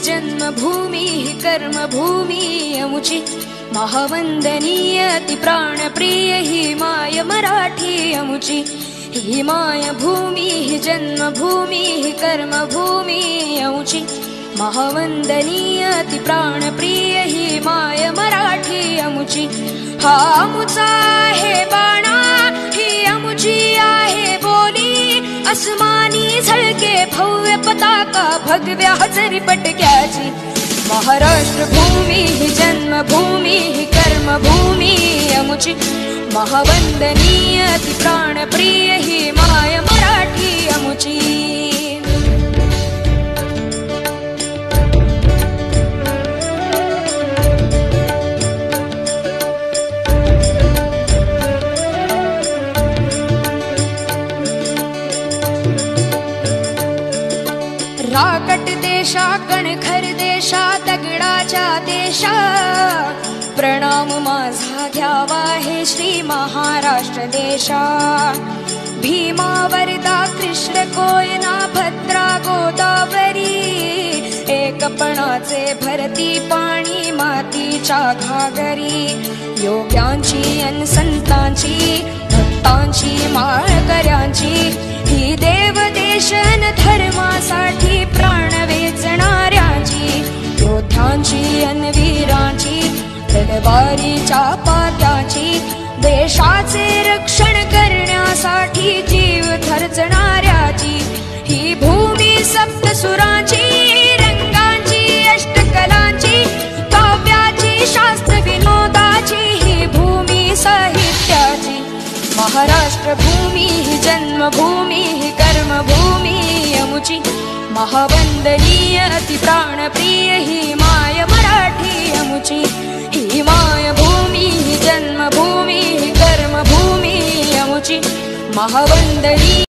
जन्मभूमी कर्मभूमी अमुची महावंदनीय अति प्राणप्रिय ही माय मराठी अमुची ही माय भूमी ही जन्मभूमी ही कर्मभूमी अमुची महावंदनीय अति प्राणप्रिय ही माय मराठी अमुची हा अमुचा आहे बाणा ही अमुची आहे बोली अस्मानी झळके भव्य पताका भगव्या हजरी पटक्याची महाराष्ट्र भूमी ही जन्मभूमी ही कर्मभूमी अमुची महावंदनीय अति प्राणप्रिय ही माय मराठी अमुची राकट देशा कणखर देशा दगडाच्या देशा प्रणाम माझा घ्यावा हे श्री महाराष्ट्र देशा भीमा वरदा कृष्ण कोयना भद्रा गोदावरी एकपणाचे भरती पाणी मातीच्या घागरी योग्यांची अन संतांची भक्तांची माळकऱ्यांची ही देव देशन धर्मासाठी प्राण वेचणाऱ्यांची योद्ध्यांची अन वीरांची तलवारीच्या पात्याची देशाचे रक्षण करण्यासाठी जीव खर्चणाऱ्याची ही भूमी सप्तसुरांची रंगांची अष्टकलांची काव्याची शास्त्र विनोदाची ही भूमी साहित्याची महाराष्ट्र भूमी ही जन्मभूमी ही कर्मभूमी अमुची महावंदनीय अति प्राणप्रिय ही माय मराठी अमुची ही माय भूमी ही जन्मभूमी ही कर्मभूमी अमुची महावंदनीय